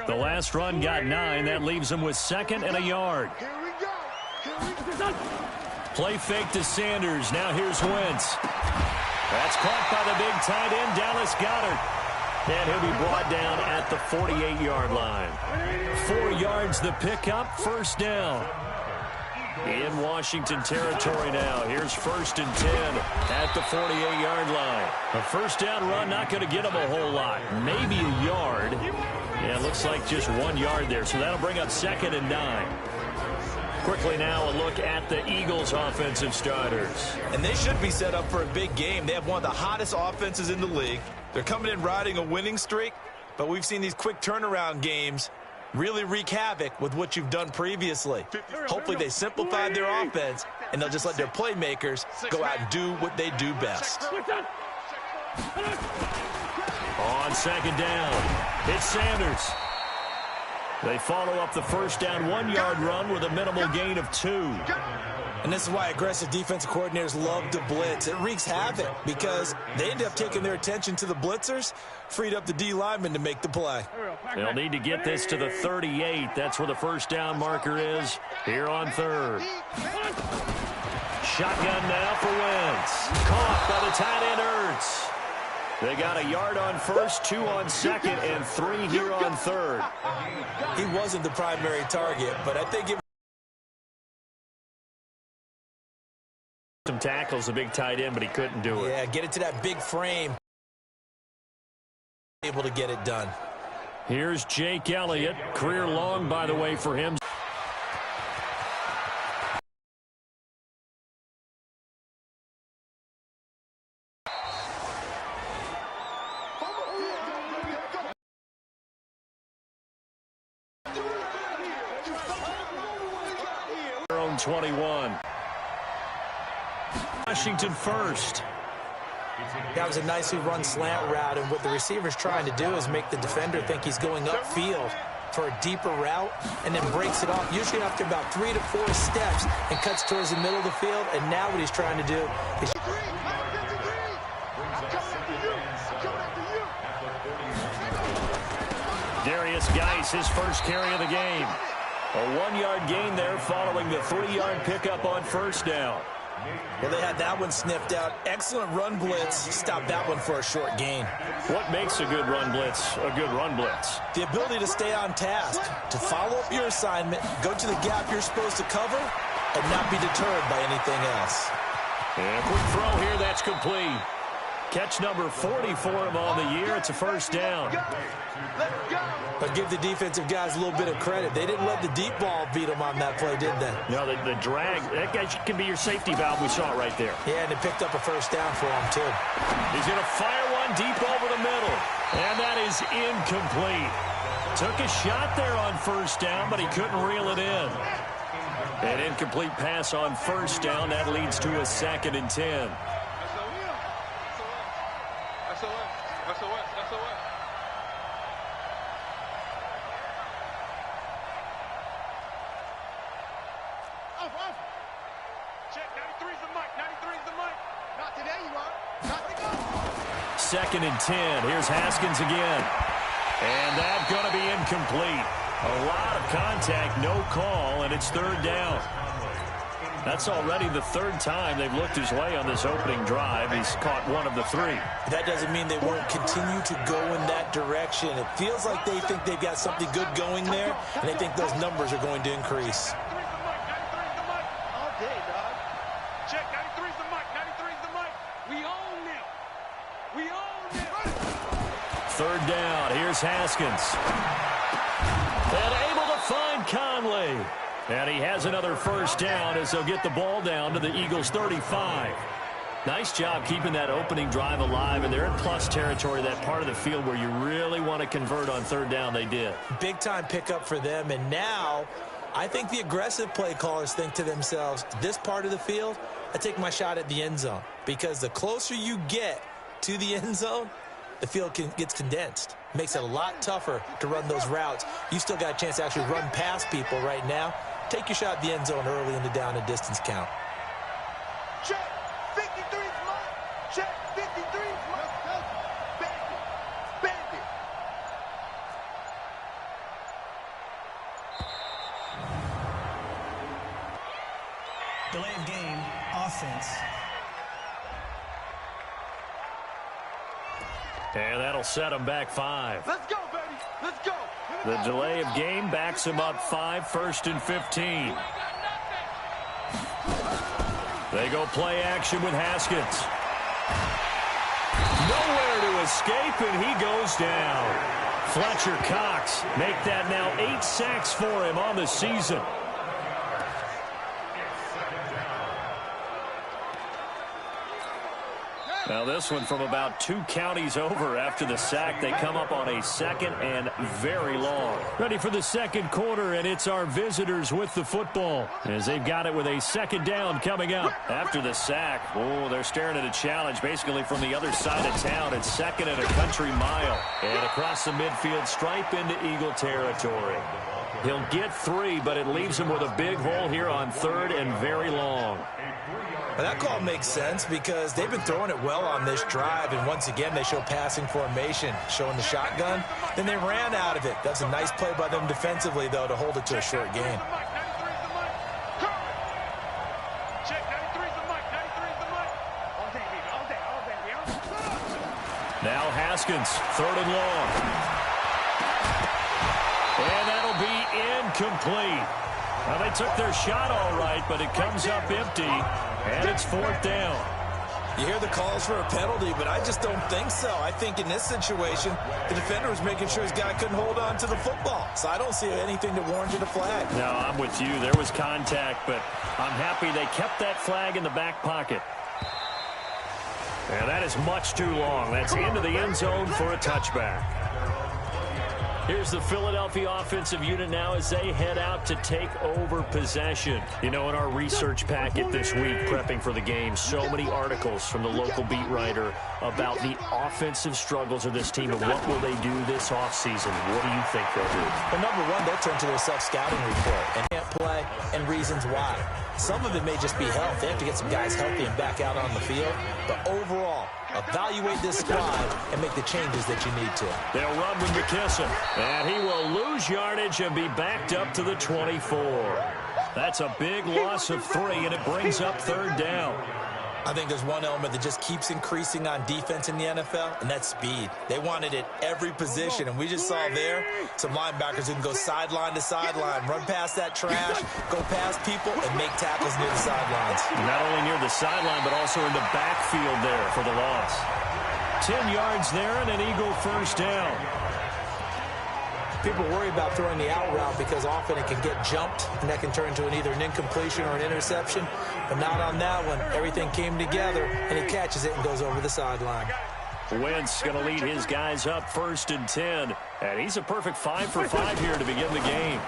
The last run got 9. That leaves him with 2nd and a yard. Play fake to Sanders. Now here's Wentz. That's caught by the big tight end, Dallas Goedert. And he'll be brought down at the 48-yard line. 4 yards the pickup, 1st down. In Washington territory now. Here's 1st and 10 at the 48-yard line. A 1st down run not going to get him a whole lot. Maybe a yard. Yeah, it looks like just 1 yard there. So that'll bring up 2nd and 9. Quickly now, a look at the Eagles' offensive starters. And they should be set up for a big game. They have one of the hottest offenses in the league. They're coming in riding a winning streak, but we've seen these quick turnaround games really wreak havoc with what you've done previously. Hopefully they simplified their offense, and they'll just let their playmakers go out and do what they do best. On 2nd down, it's Sanders. They follow up the 1st down 1-yard run with a minimal gain of 2. And this is why aggressive defensive coordinators love to blitz. It wreaks havoc because they end up taking their attention to the blitzers, freed up the D lineman to make the play. They'll need to get this to the 38. That's where the 1st down marker is here on 3rd. Shotgun now for Wentz. Caught by the tight end Ertz. They got a yard on 1st, 2 on 2nd, and 3 here on 3rd. He wasn't the primary target, but I think some tackles, a big tight end, but he couldn't do it. Yeah, get it to that big frame. Able to get it done. Here's Jake Elliott. Career long, by the way, for him. Own 21. Washington 1st. That was a nicely run slant route, and what the receiver's trying to do is make the defender think he's going upfield for a deeper route and then breaks it off, usually after about 3 to 4 steps, and cuts towards the middle of the field. And now what he's trying to do is Darius Geis, his 1st carry of the game. A 1-yard gain there following the 3-yard pickup on 1st down. Well, they had that one sniffed out. Excellent run blitz. Stopped that one for a short gain. What makes a good run blitz a good run blitz? The ability to stay on task, to follow up your assignment, go to the gap you're supposed to cover, and not be deterred by anything else. And a quick throw here, that's complete. Catch number 40 for him on the year. It's a 1st down. But give the defensive guys a little bit of credit. They didn't let the deep ball beat them on that play, did they? No, the drag, that guy can be your safety valve. We saw it right there. Yeah, and it picked up a 1st down for him, too. He's going to fire one deep over the middle. And that is incomplete. Took a shot there on 1st down, but he couldn't reel it in. An incomplete pass on 1st down. That leads to a 2nd and 10. Check, 93's the mic, 93's the mic. Not today, you are. Not to go. 2nd and 10. Here's Haskins again. And that's going to be incomplete. A lot of contact, no call, and it's 3rd down. That's already the 3rd time they've looked his way on this opening drive. He's caught 1 of the 3. That doesn't mean they won't continue to go in that direction. It feels like they think they've got something good going there, and they think those numbers are going to increase. Check, 93's the mic, 93's the mic. We own them. We own them. 3rd down. Here's Haskins. And able to find Conley. And he has another 1st down as they'll get the ball down to the Eagles' 35. Nice job keeping that opening drive alive, and they're in plus territory, that part of the field where you really want to convert on 3rd down. They did. big-time pickup for them, and now I think the aggressive play callers think to themselves, this part of the field, I take my shot at the end zone, because the closer you get to the end zone, the field gets condensed. Makes it a lot tougher to run those routes. You still got a chance to actually run past people right now. Take your shot at the end zone early in the down and distance count. Check, 53's mic. Check, 53's mic. Bandit. Bandit. Delay of game, offense. And that'll set him back 5. Let's go, baby. Let's go. The delay of game backs him up 5, 1st and 15. They go play action with Haskins. Nowhere to escape, and he goes down. Fletcher Cox make that now 8 sacks for him on the season. Now this one from about 2 counties over after the sack. They come up on a 2nd and very long. Ready for the second quarter, and it's our visitors with the football as they've got it with a 2nd down coming up. After the sack, oh, they're staring at a challenge basically from the other side of town. It's 2nd and a country mile. And across the midfield stripe into Eagle territory. He'll get 3, but it leaves him with a big hole here on 3rd and very long. Well, that call makes sense because they've been throwing it well on this drive, and once again they show passing formation, showing the shotgun. Then they ran out of it. That's a nice play by them defensively, though, to hold it to a short gain. Now Haskins, 3rd and long. And that'll be incomplete. Well, they took their shot all right, but it comes up empty, and it's 4th down. You hear the calls for a penalty, but I just don't think so. I think in this situation, the defender was making sure his guy couldn't hold on to the football. So I don't see anything that warranted a flag. No, I'm with you. There was contact, but I'm happy they kept that flag in the back pocket. And that is much too long. That's into the end zone for a touchback. Here's the Philadelphia offensive unit now as they head out to take over possession. You know, in our research packet this week, prepping for the game, so many articles from the local beat writer about the offensive struggles of this team and what will they do this offseason. What do you think they'll do? Well, number one, they'll turn to their self-scouting report and can't play and reasons why. Some of it may just be health. They have to get some guys healthy and back out on the field. But overall, evaluate this squad and make the changes that you need to. They'll run with McKisson, and he will lose yardage and be backed up to the 24. That's a big loss of 3, and it brings up 3rd down. I think there's one element that just keeps increasing on defense in the NFL, and that's speed. They want it at every position, and we just saw there some linebackers who can go sideline to sideline, run past that trash, go past people, and make tackles near the sidelines. Not only near the sideline, but also in the backfield there for the loss. 10 yards there and an Eagle 1st down. People worry about throwing the out route because often it can get jumped, and that can turn into either an incompletion or an interception. But not on that one. Everything came together, and he catches it and goes over the sideline. Wentz going to lead his guys up 1st and 10. And he's a perfect 5 for 5 here to begin the game.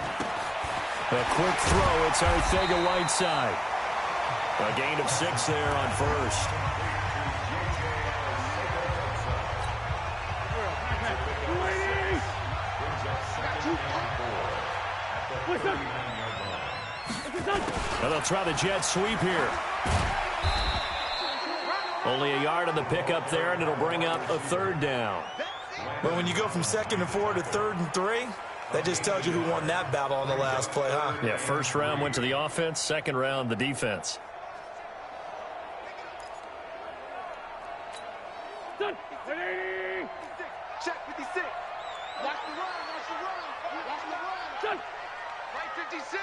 A quick throw. It's Arcega-Whiteside. A gain of 6 there on 1st. And they'll try the jet sweep here. Only a yard on the pickup there, and it'll bring up a 3rd down. Well, when you go from 2nd and 4 to 3rd and 3, that just tells you who won that battle on the last play, huh? Yeah, 1st round went to the offense, 2nd round the defense. Check 56. Watch the run. Watch the run. Watch the run. Right 56.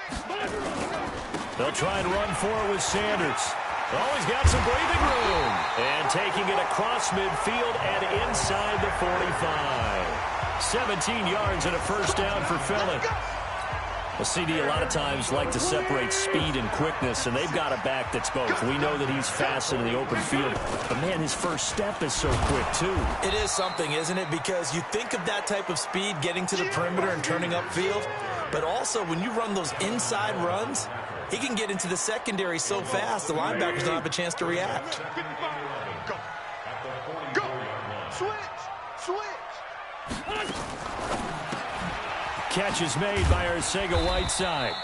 They'll try and run for it with Sanders. Oh, he's got some breathing room. And taking it across midfield and inside the 45. 17 yards and a 1st down for Philly. Well, CD a lot of times like to separate speed and quickness, and they've got a back that's both. We know that he's fast in the open field, but, man, his first step is so quick, too. It is something, isn't it? Because you think of that type of speed getting to the perimeter and turning upfield, but also when you run those inside runs, he can get into the secondary so fast the linebackers don't have a chance to react. Go. Go. Switch. Catch is made by Arcega-Whiteside.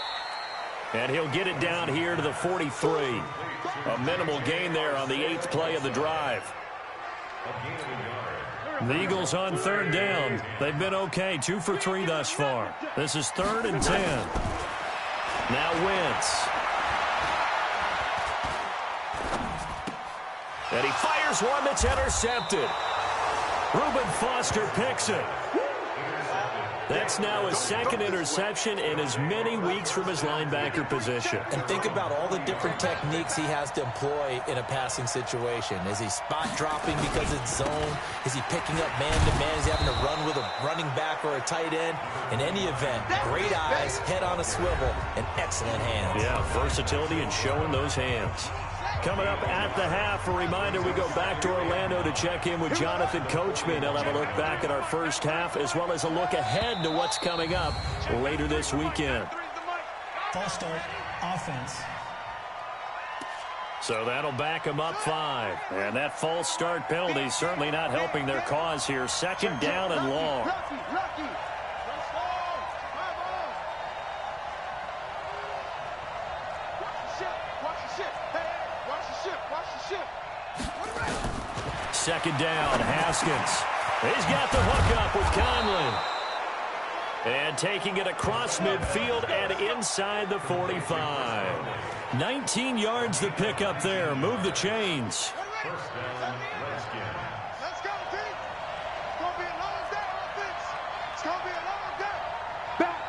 And he'll get it down here to the 43. A minimal gain there on the 8th play of the drive. The Eagles on 3rd down. They've been okay, 2 for 3 thus far. This is 3rd and 10. Now Wentz. And he fires one that's intercepted. Reuben Foster picks it. That's now his second interception in as many weeks from his linebacker position. And think about all the different techniques he has to employ in a passing situation. Is he spot dropping because it's zone? Is he picking up man-to-man? Is he having to run with a running back or a tight end? In any event, great eyes, head on a swivel, and excellent hands. Yeah, versatility and showing those hands. Coming up at the half, a reminder, we go back to Orlando to check in with Jonathan Coachman. He'll have a look back at our first half as well as a look ahead to what's coming up later this weekend. False start, offense. So that'll back them up 5. And that false start penalty certainly not helping their cause here. Second down and long. Second down, Haskins. He's got the hook up with Conley. And taking it across midfield and inside the 45. 19 yards to pick up there. Move the chains. Let's go, team. It's going to be a long day, offense. It's going to be a long day. Back.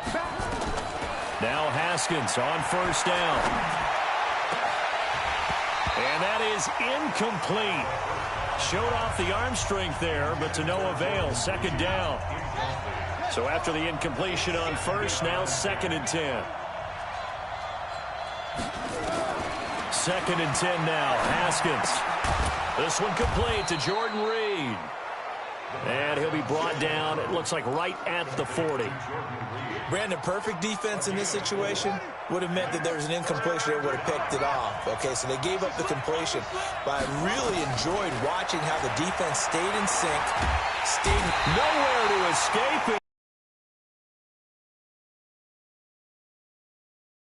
Now Haskins on first down. And that is incomplete. Showed off the arm strength there, but to no avail. Second down. So after the incompletion on first, now 2nd and 10. 2nd and 10 now. Haskins. This one complete to Jordan Reed. And he'll be brought down, it looks like right at the 40. Brandon, perfect defense in this situation would have meant that there was an incompletion that would have picked it off. Okay, so they gave up the completion. But I really enjoyed watching how the defense stayed in sync, stayed nowhere to escape.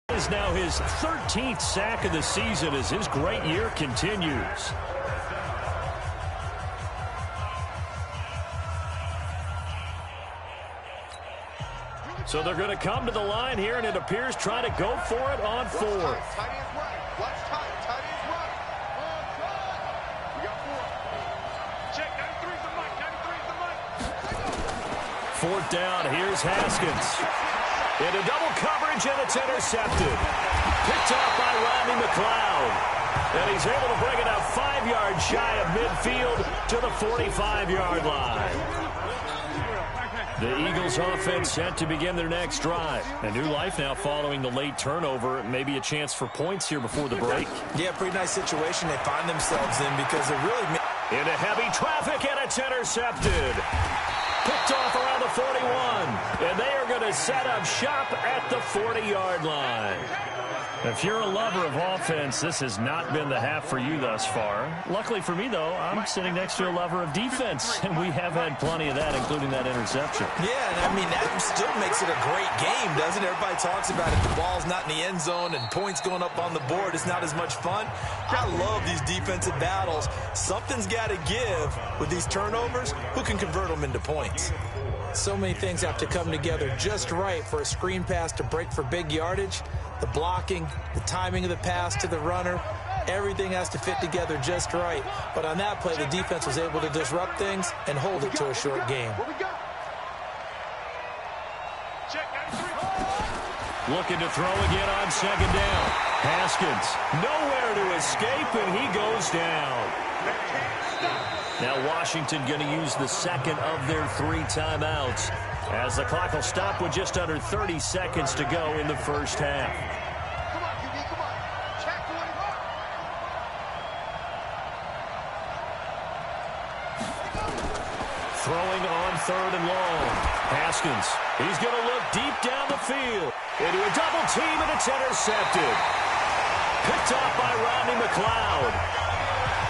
It is now his 13th sack of the season as his great year continues. So they're going to come to the line here, and it appears try to go for it on 4th. Tight ends right. Watch tight. Tight ends right. We got 4. Check. 93's the mic. 93's the mic. 4th down. Here's Haskins. Into double coverage, and it's intercepted. Picked off by Rodney McLeod. And he's able to bring it out 5 yards shy of midfield to the 45-yard line. The Eagles offense set to begin their next drive. A new life now following the late turnover. Maybe a chance for points here before the break. Yeah, pretty nice situation they find themselves in because they're really... Into heavy traffic, and it's intercepted. Picked off around the 41. And they are going to set up shop at the 40-yard line. If you're a lover of offense, this has not been the half for you thus far. Luckily for me, though, I'm sitting next to a lover of defense, and we have had plenty of that, including that interception. Yeah, and I mean, that still makes it a great game, doesn't it? Everybody talks about it. The ball's not in the end zone and points going up on the board. It's not as much fun. I love these defensive battles. Something's got to give with these turnovers. Who can convert them into points? So many things have to come together just right for a screen pass to break for big yardage. The blocking, the timing of the pass to the runner, everything has to fit together just right. But on that play, the defense was able to disrupt things and hold it to a short game. Looking to throw again on 2nd down. Haskins, nowhere to escape, and he goes down. Now Washington going to use the 2nd of their 3 timeouts as the clock will stop with just under 30 seconds to go in the first half. Come on, QB, come on. Check 41. Throwing on 3rd and long. Haskins, he's going to look deep down the field. Into a double team, and it's intercepted. Picked off by Rodney McLeod.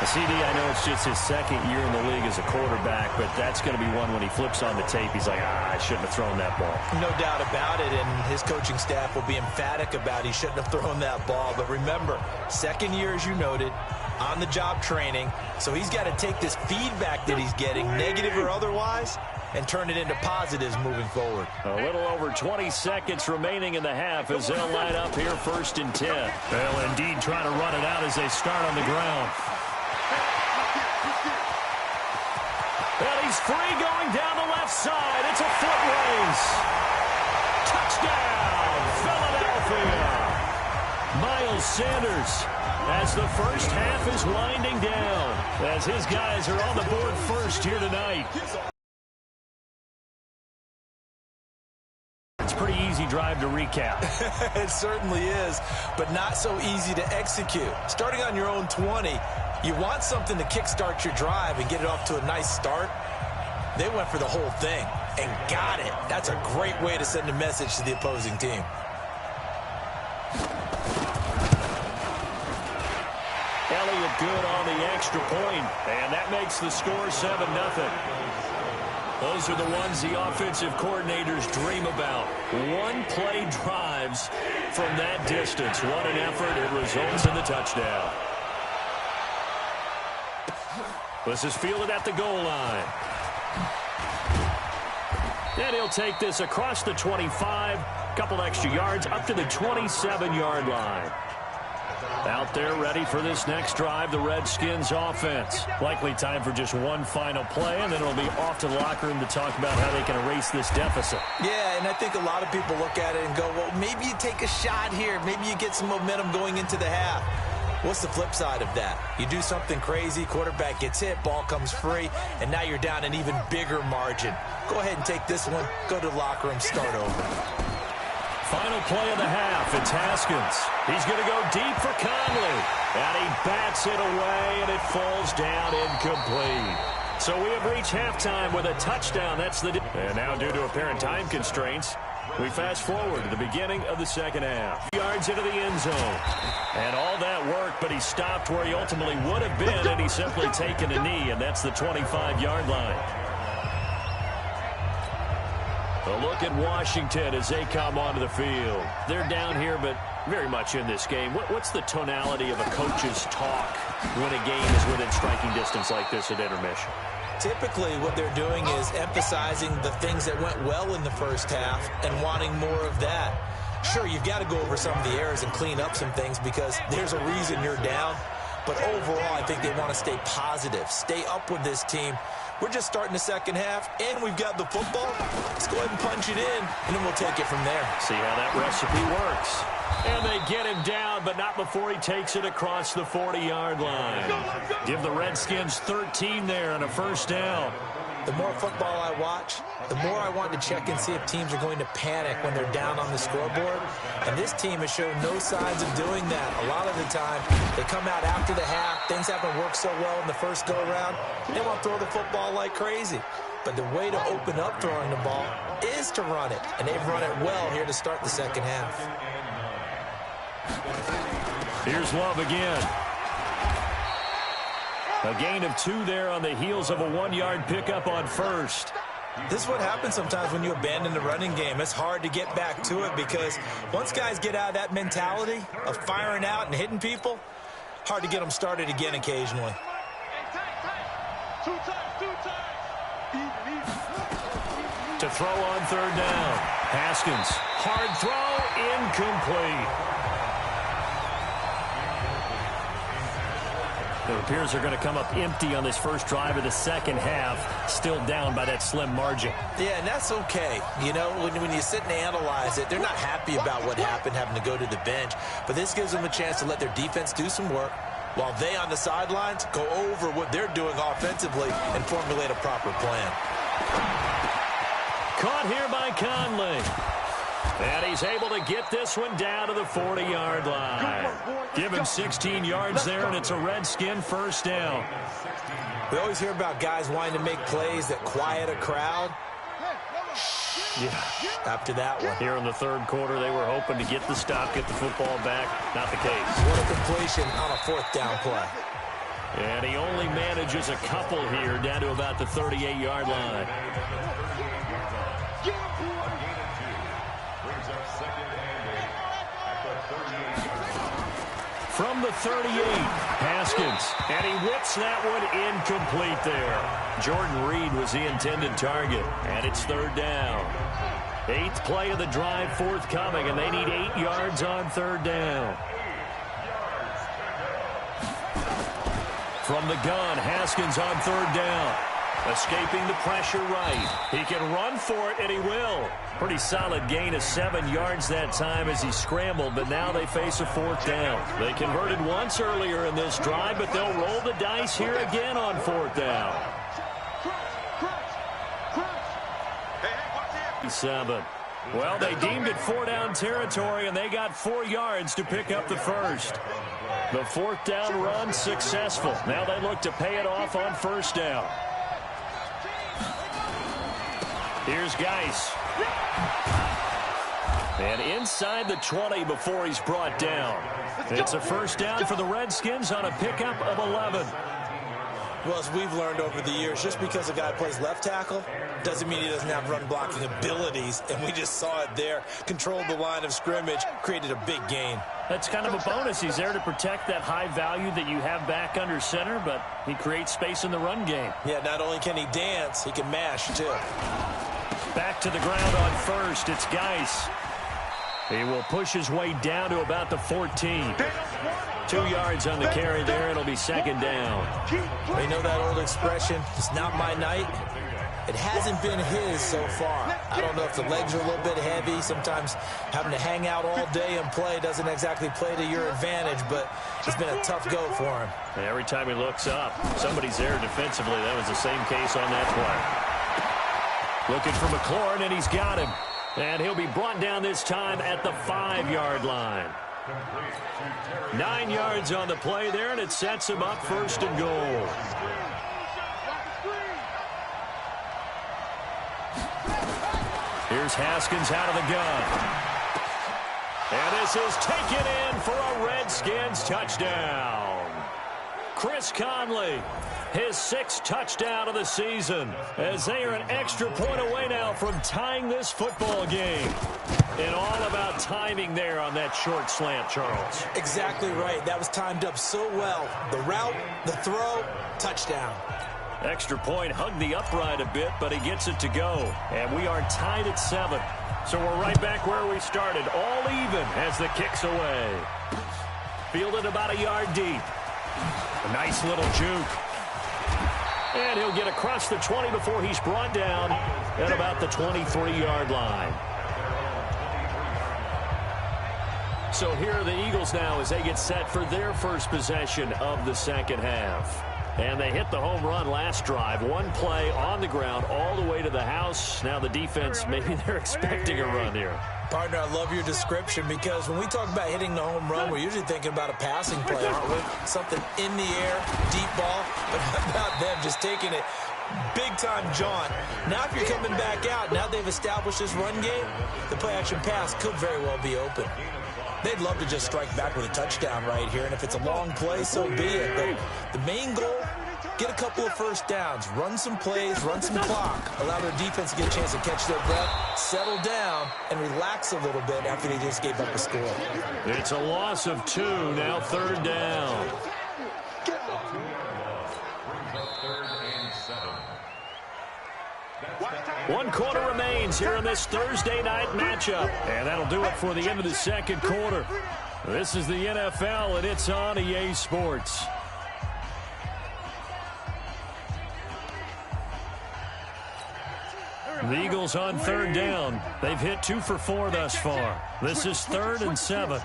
CD, I know it's just his 2nd year in the league as a quarterback, but that's going to be one when he flips on the tape. He's like, I shouldn't have thrown that ball. No doubt about it, and his coaching staff will be emphatic about he shouldn't have thrown that ball. But remember, 2nd year, as you noted, on-the-job training, so he's got to take this feedback that he's getting, negative or otherwise, and turn it into positives moving forward. A little over 20 seconds remaining in the half as they'll line up here 1st and 10. They'll indeed try to run it out as they start on the ground. he's free going down the left side. It's a foot race. Touchdown, Philadelphia. Miles Sanders, as the first half is winding down, as his guys are on the board first here tonight. It's a pretty easy drive to recap. It certainly is, but not so easy to execute. Starting on your own 20, you want something to kickstart your drive and get it off to a nice start. They went for the whole thing and got it. That's a great way to send a message to the opposing team. Elliott good on the extra point, and that makes the score 7-0. Those are the ones the offensive coordinators dream about. One-play drives from that distance. What an effort. It results in the touchdown. This is fielded at the goal line. And he'll take this across the 25, couple extra yards, up to the 27-yard line. Out there ready for this next drive, the Redskins offense. Likely time for just one final play, and then it'll be off to the locker room to talk about how they can erase this deficit. Yeah, and I think a lot of people look at it and go, well, maybe you take a shot here. Maybe you get some momentum going into the half. What's the flip side of that? You do something crazy, quarterback gets hit, ball comes free, and now you're down an even bigger margin. Go ahead and take this one, go to the locker room, start over. Final play of the half, it's Haskins. He's going to go deep for Conley. And he bats it away, and it falls down incomplete. So we have reached halftime with a touchdown. And now, due to apparent time constraints, we fast forward to the beginning of the second half. Yards into the end zone. And all that work, but he stopped where he ultimately would have been, and he's simply taken a knee, and that's the 25-yard line. A look at Washington as they come onto the field. They're down here, but very much in this game. What's the tonality of a coach's talk when a game is within striking distance like this at intermission? Typically, what they're doing is emphasizing the things that went well in the first half and wanting more of that. Sure, you've got to go over some of the errors and clean up some things because there's a reason you're down. But overall, I think they want to stay positive, stay up with this team. We're just starting the second half, and we've got the football. Let's go ahead and punch it in, and then we'll take it from there. See how that recipe works. And they get him down, but not before he takes it across the 40-yard line. Give the Redskins 13 there and a first down. The more football I watch, the more I want to check and see if teams are going to panic when they're down on the scoreboard. And this team has shown no signs of doing that. A lot of the time, they come out after the half. Things haven't worked so well in the first go-around. They want to throw the football like crazy. But the way to open up throwing the ball is to run it. And they've run it well here to start the second half. Here's Love again. A gain of 2 there on the heels of a 1-yard pickup on first. This is what happens sometimes when you abandon the running game. It's hard to get back to it because once guys get out of that mentality of firing out and hitting people, hard to get them started again occasionally. To throw on third down. Haskins, hard throw, incomplete. It appears they're going to come up empty on this first drive of the second half, still down by that slim margin. Yeah, and that's okay. You know, when you sit and analyze it, they're not happy about what happened, having to go to the bench. But this gives them a chance to let their defense do some work while they on the sidelines go over what they're doing offensively and formulate a proper plan. Caught here by Conley. And he's able to get this one down to the 40-yard line. Give him 16 yards there, and it's a Redskin first down. We always hear about guys wanting to make plays that quiet a crowd. Yeah. After that one. Here in the third quarter, they were hoping to get the stop, get the football back. Not the case. What a completion on a fourth down play. And he only manages a couple here down to about the 38-yard line. From the 38, Haskins, and he whips that one incomplete there. Jordan Reed was the intended target, and it's third down. 8th play of the drive forthcoming, and they need 8 yards on third down. From the gun, Haskins on third down. Escaping the pressure right. He can run for it, and he will. Pretty solid gain of 7 yards that time as he scrambled, but now they face a 4th down. They converted once earlier in this drive, but they'll roll the dice here again on 4th down. 7. Well, they deemed it 4-down territory, and they got 4 yards to pick up the first. The 4th down run successful. Now they look to pay it off on 1st down. Here's Geis. And inside the 20 before he's brought down. It's a 1st down for the Redskins on a pickup of 11. Well, as we've learned over the years, just because a guy plays left tackle doesn't mean he doesn't have run blocking abilities, and we just saw it there. Controlled the line of scrimmage, created a big gain. That's kind of a bonus. He's there to protect that high value that you have back under center, but he creates space in the run game. Yeah, not only can he dance, he can mash, too. Back to the ground on 1st. It's Geis. He will push his way down to about the 14. 2 yards on the carry there. It'll be 2nd down. You know that old expression, it's not my night? It hasn't been his so far. I don't know if the legs are a little bit heavy. Sometimes having to hang out all day and play doesn't exactly play to your advantage, but it's been a tough go for him. And every time he looks up, somebody's there defensively. That was the same case on that play. Looking for McLaurin, and he's got him. And he'll be brought down this time at the 5-yard line. 9 yards on the play there, and it sets him up 1st and goal. Here's Haskins out of the gun. And this is taken in for a Redskins touchdown. Chris Conley, his 6th touchdown of the season, as they are an extra point away now from tying this football game. And all about timing there on that short slant, Charles. Exactly right. That was timed up so well. The route, the throw, touchdown. Extra point hugged the upright a bit, but he gets it to go. And we are tied at 7. So we're right back where we started, all even as the kick's away. Fielded about a yard deep. A nice little juke. And he'll get across the 20 before he's brought down at about the 23-yard line. So here are the Eagles now as they get set for their first possession of the 2nd half. And they hit the home run last drive. One play on the ground all the way to the house. Now the defense, maybe they're expecting a run here. Partner, I love your description because when we talk about hitting the home run, we're usually thinking about a passing play, aren't we? Something in the air, deep ball. But how about them just taking it big-time John? Now if you're coming back out, now they've established this run game, the play-action pass could very well be open. They'd love to just strike back with a touchdown right here, and if it's a long play, so be it. But the main goal, get a couple of 1st downs, run some plays, run some clock, allow their defense to get a chance to catch their breath, settle down, and relax a little bit after they just gave up a score. It's a loss of 2, now 3rd down. One quarter remains here in this Thursday night matchup. And that'll do it for the end of the 2nd quarter. This is the NFL, and it's on EA Sports. The Eagles on 3rd down. They've hit 2 for 4 thus far. This is 3rd and 7.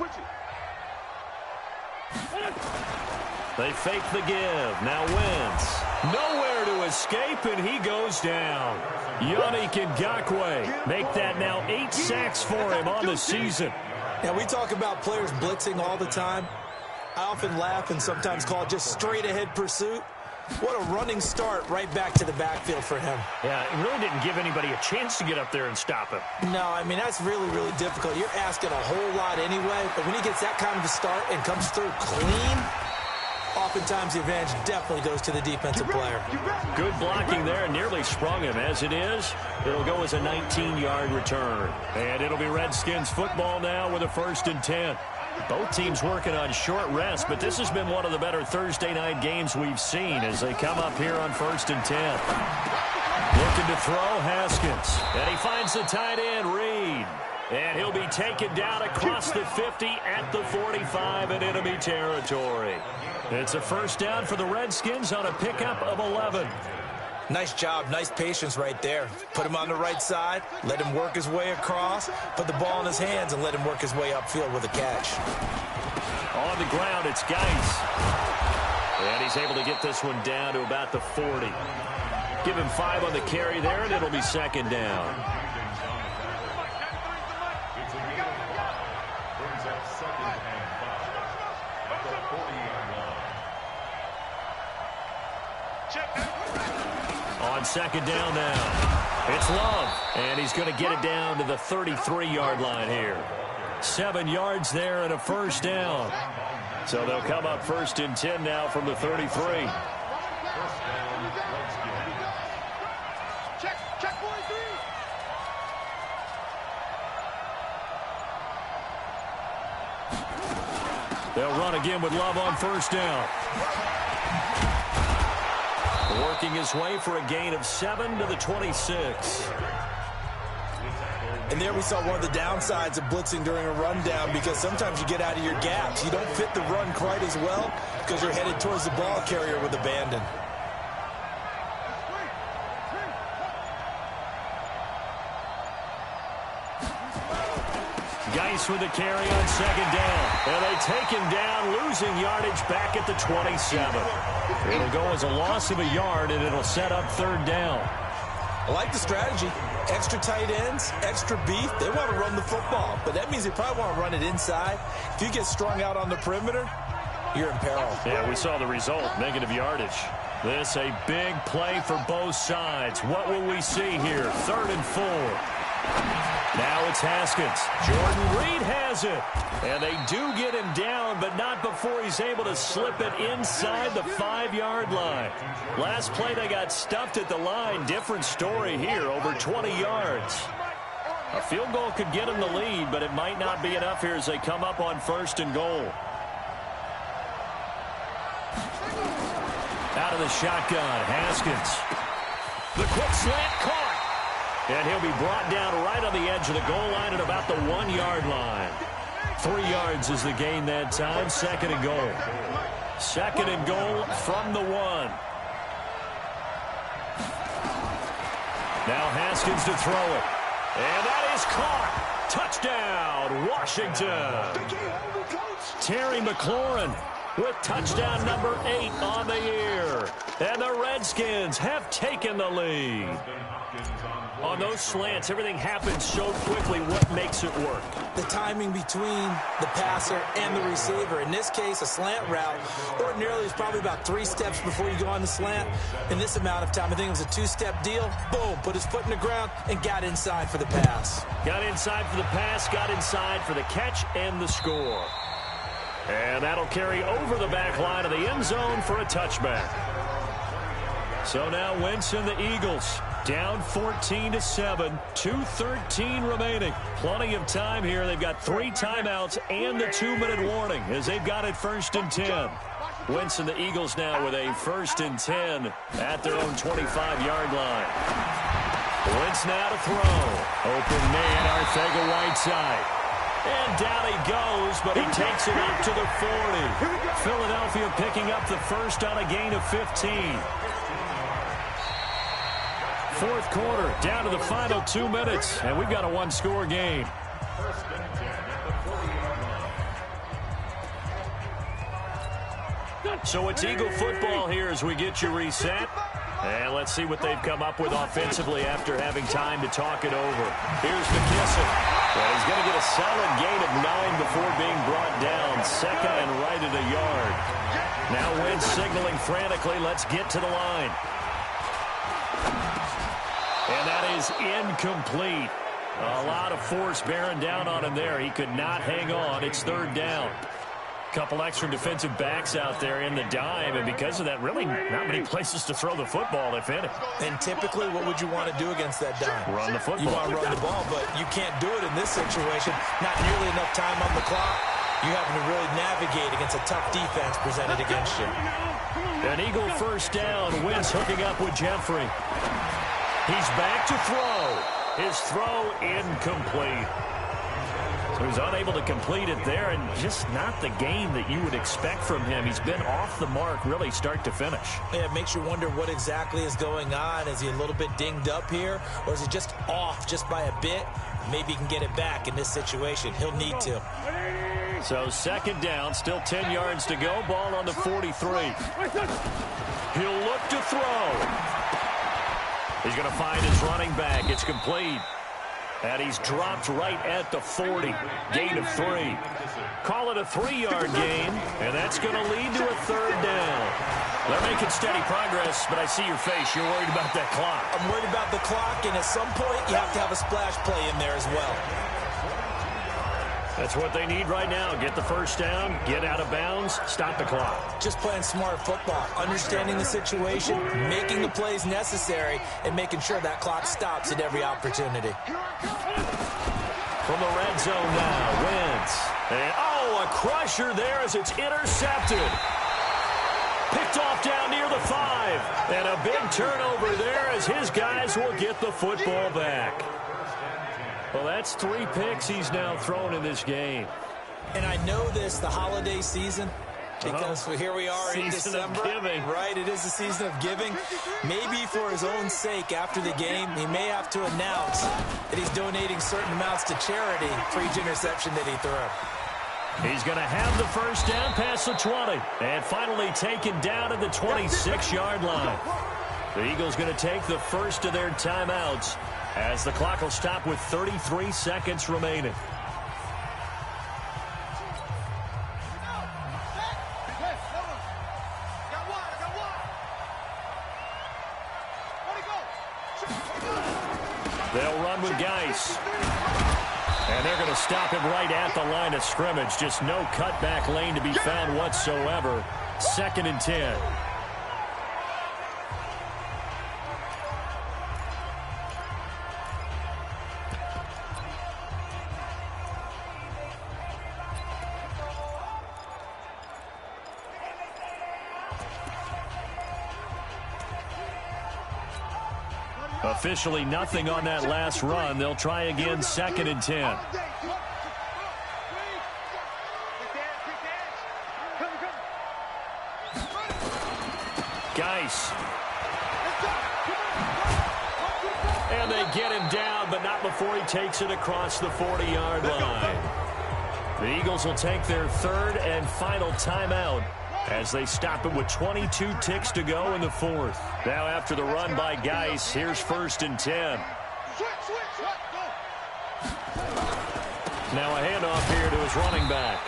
They fake the give. Now Wentz. Nowhere to escape, and he goes down. Yannick Ngakoue make that now 8 sacks for him on the season. Now, we talk about players blitzing all the time. I often laugh and sometimes call it just straight-ahead pursuit. What a running start right back to the backfield for him. Yeah, it really didn't give anybody a chance to get up there and stop him. No, I mean, that's really, really difficult. You're asking a whole lot anyway, but when he gets that kind of a start and comes through clean, oftentimes the advantage definitely goes to the defensive player. Good blocking there, nearly sprung him. As it is, it'll go as a 19-yard return. And it'll be Redskins football now with a 1st and 10. Both teams working on short rest, but this has been one of the better Thursday night games we've seen as they come up here on 1st and 10. Looking to throw, Haskins. And he finds the tight end, Reed. And he'll be taken down across the 50 at the 45 in enemy territory. It's a 1st down for the Redskins on a pickup of 11. Nice job, nice patience right there. Put him on the right side, let him work his way across, put the ball in his hands, and let him work his way upfield with a catch. On the ground, it's Geis. And he's able to get this one down to about the 40. Give him 5 on the carry there, and it'll be second down. On second down now, it's Love, and he's going to get it down to the 33-yard line here. 7 yards there and a first down. So they'll come up first and 10 now from the 33. Check 43. They'll run again with Love on first down. Working his way for a gain of 7 to the 26. And there we saw one of the downsides of blitzing during a rundown, because sometimes you get out of your gaps. You don't fit the run quite as well because you're headed towards the ball carrier with abandon. Geis with the carry on second down. And they take him down, losing yardage back at the 27. It'll go as a loss of a yard, and it'll set up third down. I like the strategy. Extra tight ends, extra beef. They want to run the football, but that means they probably want to run it inside. If you get strung out on the perimeter, you're in peril. Yeah, we saw the result, negative yardage. This a big play for both sides. What will we see here? 3rd and 4. Now it's Haskins. Jordan Reed has it. And they do get him down, but not before he's able to slip it inside the 5-yard line. Last play, they got stuffed at the line. Different story here, over 20 yards. A field goal could get them the lead, but it might not be enough here as they come up on 1st and goal. Out of the shotgun, Haskins. The quick slant caught. And he'll be brought down right on the edge of the goal line at about the 1-yard line. 3 yards is the gain that time. 2nd and goal. 2nd and goal from the 1. Now Haskins to throw it. And that is caught. Touchdown, Washington. Terry McLaurin with touchdown number 8 on the year. And the Redskins have taken the lead. On those slants, everything happens so quickly. What makes it work? The timing between the passer and the receiver. In this case, a slant route ordinarily is probably about 3 steps before you go on the slant. In this amount of time, I think it was a 2-step deal. Boom, put his foot in the ground and got inside for the pass. Got inside for the pass, got inside for the catch and the score. And that'll carry over the back line of the end zone for a touchback. So now Wentz and the Eagles down 14-7, 2:13 remaining. Plenty of time here. They've got 3 timeouts and the 2-minute warning as they've got it 1st and 10. Wentz and the Eagles now with a 1st and 10 at their own 25-yard line. Wentz now to throw. Open man, Arcega-Whiteside. And down he goes, but he takes it up to the 40. Philadelphia picking up the first on a gain of 15. 4th quarter, down to the final 2 minutes, and we've got a 1-score game. So it's Eagle football here as we get you reset. And let's see what they've come up with offensively after having time to talk it over. Here's McKissick. Well, he's going to get a solid gain of 9 before being brought down. 2nd and right at a yard. Now Wentz signaling frantically, let's get to the line. And that is incomplete. A lot of force bearing down on him there. He could not hang on. It's 3rd down. Couple extra defensive backs out there in the dime, and because of that, really not many places to throw the football, if any. And typically, what would you want to do against that dime? Run the football. You want to run the ball, but you can't do it in this situation. Not nearly enough time on the clock. You having to really navigate against a tough defense presented against you. An Eagle 1st down. Wentz hooking up with Jeffrey. He's back to throw. His throw incomplete. who's unable to complete it there, and just not the game that you would expect from him. He's been off the mark really start to finish. Yeah, it makes you wonder what exactly is going on. Is he a little bit dinged up here, or is he just off just by a bit? Maybe he can get it back in this situation. He'll need to. So second down, still 10 yards to go. Ball on the 43. He'll look to throw. He's going to find his running back. It's complete. And he's dropped right at the 40. Gain of 3. Call it a 3-yard gain, and that's going to lead to a third down. They're making steady progress, but I see your face. You're worried about that clock. I'm worried about the clock, and at some point, you have to have a splash play in there as well. That's what they need right now. Get the first down, get out of bounds, stop the clock. Just playing smart football, understanding the situation, making the plays necessary, and making sure that clock stops at every opportunity. From the red zone now, Wentz. And, a crusher there as it's intercepted. Picked off down near the 5. And a big turnover there as his guys will get the football back. Well, that's 3 picks he's now thrown in this game. And I know this, the holiday season, because here we are in December. Giving. Right, it is the season of giving. Maybe for his own sake after the game, he may have to announce that he's donating certain amounts to charity for each interception that he threw. He's going to have the first down past the 20. And finally taken down at the 26-yard line. The Eagles going to take the first of their timeouts as the clock will stop with 33 seconds remaining. They'll run with Geis. And they're going to stop him right at the line of scrimmage. Just no cutback lane to be found whatsoever. 2nd and 10. Officially nothing on that last run. They'll try again 2nd and 10. Geis. And they get him down, but not before he takes it across the 40-yard line. The Eagles will take their 3rd and final timeout as they stop it with 22 ticks to go in the 4th. Now after the run by Geis, here's 1st and 10. Now a handoff here to his running back.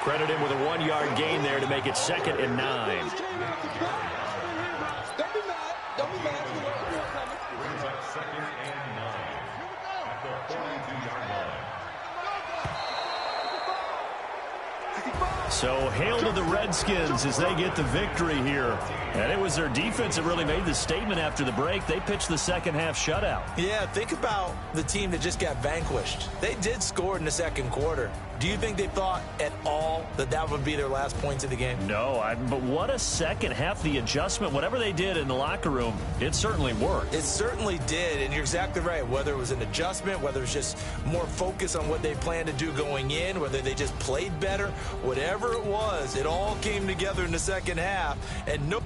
Credit him with a 1-yard gain there to make it 2nd and 9. Don't be mad. Don't be mad. So hail to the Redskins as they get the victory here. And it was their defense that really made the statement after the break. They pitched the second half shutout. Yeah, think about the team that just got vanquished. They did score in the second quarter. Do you think they thought at all that that would be their last points of the game? No, but what a second half. The adjustment, whatever they did in the locker room, it certainly worked. It certainly did, and you're exactly right. Whether it was an adjustment, whether it was just more focus on what they planned to do going in, whether they just played better, whatever it was, it all came together in the second half. And no